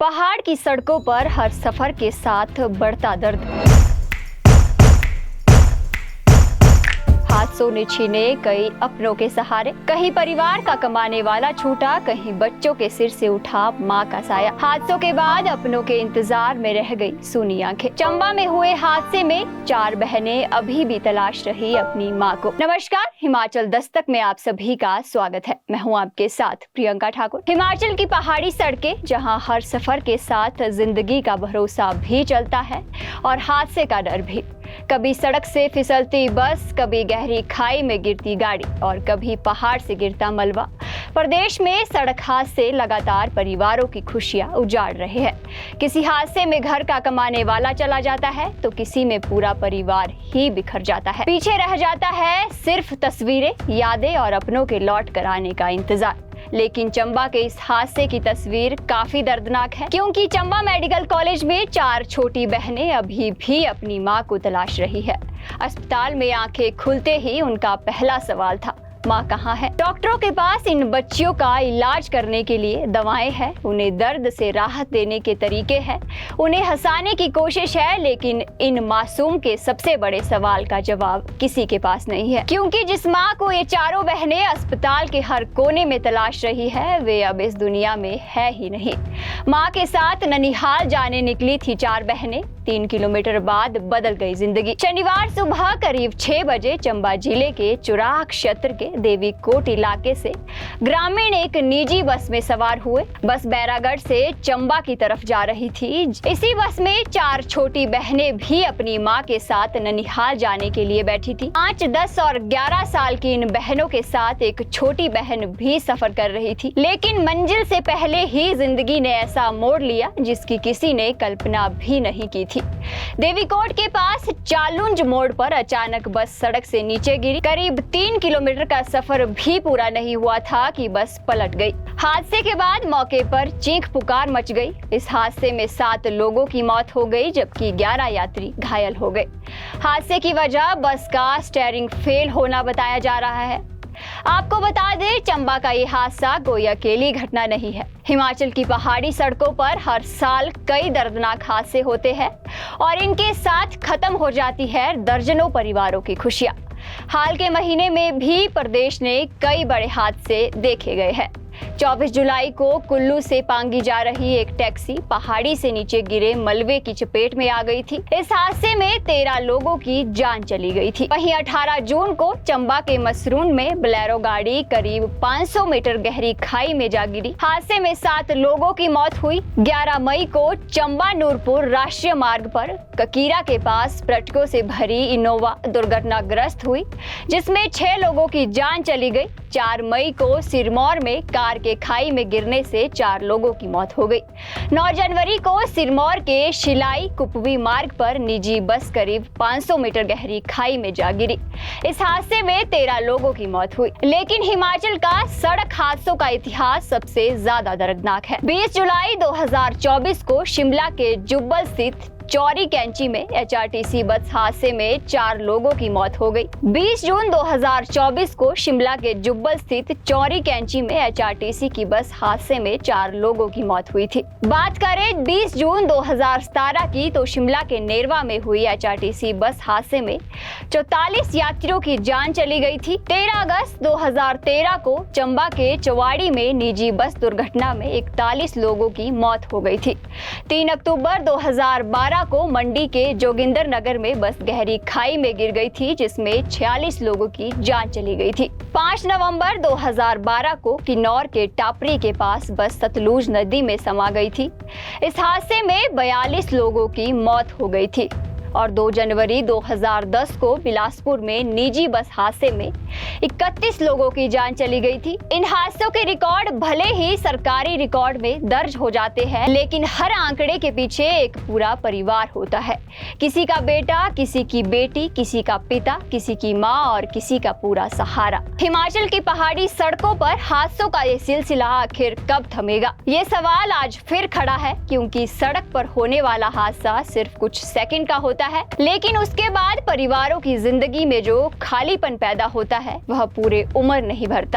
पहाड़ की सड़कों पर हर सफर के साथ बढ़ता दर्द। हादसों ने छीने कई अपनों के सहारे, कहीं परिवार का कमाने वाला छूटा, कहीं बच्चों के सिर से उठा मां का साया। हादसों के बाद अपनों के इंतजार में रह गई सूनी आंखें। चंबा में हुए हादसे में 4 बहनें अभी भी तलाश रही अपनी मां को। नमस्कार, हिमाचल दस्तक में आप सभी का स्वागत है। मैं हूं आपके साथ प्रियंका ठाकुर। हिमाचल की पहाड़ी सड़कें, जहां हर सफर के साथ जिंदगी का भरोसा भी चलता है और हादसे का डर भी। कभी सड़क से फिसलती बस, कभी गहरी खाई में गिरती गाड़ी और कभी पहाड़ से गिरता मलबा। प्रदेश में सड़क हादसे लगातार परिवारों की खुशियां उजाड़ रहे हैं। किसी हादसे में घर का कमाने वाला चला जाता है तो किसी में पूरा परिवार ही बिखर जाता है। पीछे रह जाता है सिर्फ तस्वीरें, यादें और अपनों के लौट कर आने का इंतजार। लेकिन चंबा के इस हादसे की तस्वीर काफी दर्दनाक है, क्योंकि चंबा मेडिकल कॉलेज में 4 छोटी बहनें अभी भी अपनी मां को तलाश रही है। अस्पताल में आंखें खुलते ही उनका पहला सवाल था, माँ कहाँ है। डॉक्टरों के पास इन बच्चियों का इलाज करने के लिए दवाएं हैं, उन्हें दर्द से राहत देने के तरीके हैं, उन्हें हंसाने की कोशिश है, लेकिन इन मासूम के सबसे बड़े सवाल का जवाब किसी के पास नहीं है। क्योंकि जिस माँ को ये चारों बहनें अस्पताल के हर कोने में तलाश रही है, वे अब इस दुनिया में है ही नहीं। माँ के साथ ननिहाल जाने निकली थी 4 बहनें। 3 किलोमीटर बाद बदल गई जिंदगी। शनिवार सुबह करीब 6 बजे चंबा जिले के चुराह क्षेत्र के देवी कोट इलाके से ग्रामीण एक निजी बस में सवार हुए। बस बैरागढ़ से चंबा की तरफ जा रही थी। इसी बस में 4 छोटी बहनें भी अपनी मां के साथ ननिहाल जाने के लिए बैठी थी। 5, 10 और 11 साल की इन बहनों के साथ एक छोटी बहन भी सफर कर रही थी। लेकिन मंजिल से पहले ही जिंदगी ने ऐसा मोड़ लिया जिसकी किसी ने कल्पना भी नहीं की थी। देवीकोट के पास चालुंज मोड़ पर अचानक बस सड़क से नीचे गिरी। करीब 3 किलोमीटर का सफर भी पूरा नहीं हुआ था कि बस पलट गई। हादसे के बाद मौके पर चीख पुकार मच गई। इस हादसे में 7 लोगों की मौत हो गई, जबकि 11 यात्री घायल हो गए। हादसे की वजह बस का स्टीयरिंग फेल होना बताया जा रहा है। आपको बता दें, चंबा का ये हादसा कोई अकेली घटना नहीं है। हिमाचल की पहाड़ी सड़कों पर हर साल कई दर्दनाक हादसे होते हैं और इनके साथ खत्म हो जाती है दर्जनों परिवारों की खुशियां। हाल के महीने में भी प्रदेश ने कई बड़े हादसे देखे गए हैं। 24 जुलाई को कुल्लू से पांगी जा रही एक टैक्सी पहाड़ी से नीचे गिरे मलबे की चपेट में आ गई थी। इस हादसे में 13 लोगों की जान चली गई थी। वहीं 18 जून को चंबा के मसरून में बोलेरो गाड़ी करीब 500 मीटर गहरी खाई में जा गिरी। हादसे में 7 लोगों की मौत हुई। 11 मई को चंबा नूरपुर राष्ट्रीय मार्ग पर ककीरा के पास पर्यटकों से भरी इनोवा दुर्घटनाग्रस्त हुई, जिसमें 6 लोगों की जान चली गई। 4 मई को सिरमौर में कार के खाई में गिरने से 4 लोगों की मौत हो गई। 9 जनवरी को सिरमौर के शिलाई कुपवी मार्ग पर निजी बस करीब 500 मीटर गहरी खाई में जा गिरी। इस हादसे में 13 लोगों की मौत हुई। लेकिन हिमाचल का सड़क हादसों का इतिहास सबसे ज्यादा दर्दनाक है। 20 जुलाई 2024 को शिमला के जुब्बल स्थित चौरी कैंची में HRTC बस हादसे में 4 लोगों की मौत हो गई। 20 जून 2024 को शिमला के जुब्बल स्थित चौरी कैंची में HRTC की बस हादसे में 4 लोगों की मौत हुई थी। बात करें 20 जून 2017 की, तो शिमला के नेरवा में हुई HRTC बस हादसे में 44 यात्रियों की जान चली गई थी। 13 अगस्त 2013 को चंबा के चवाड़ी में निजी बस दुर्घटना में 41 लोगों की मौत हो गई थी। 3 अक्टूबर 2012 को मंडी के जोगिंदर नगर में बस गहरी खाई में गिर गई थी, जिसमें 46 लोगों की जान चली गई थी। 5 नवंबर 2012 को किन्नौर के टापरी के पास बस सतलुज नदी में समा गई थी। इस हादसे में 42 लोगों की मौत हो गई थी। और 2 जनवरी 2010 को बिलासपुर में निजी बस हादसे में 31 लोगों की जान चली गई थी। इन हादसों के रिकॉर्ड भले ही सरकारी रिकॉर्ड में दर्ज हो जाते हैं, लेकिन हर आंकड़े के पीछे एक पूरा परिवार होता है। किसी का बेटा, किसी की बेटी, किसी का पिता, किसी की माँ और किसी का पूरा सहारा। हिमाचल की पहाड़ी सड़कों पर हादसों का ये सिलसिला आखिर कब थमेगा, ये सवाल आज फिर खड़ा है। क्योंकि सड़क पर होने वाला हादसा सिर्फ कुछ सेकंड का होता है, लेकिन उसके बाद परिवारों की जिंदगी में जो खालीपन पैदा होता है वह पूरे उम्र नहीं भरता।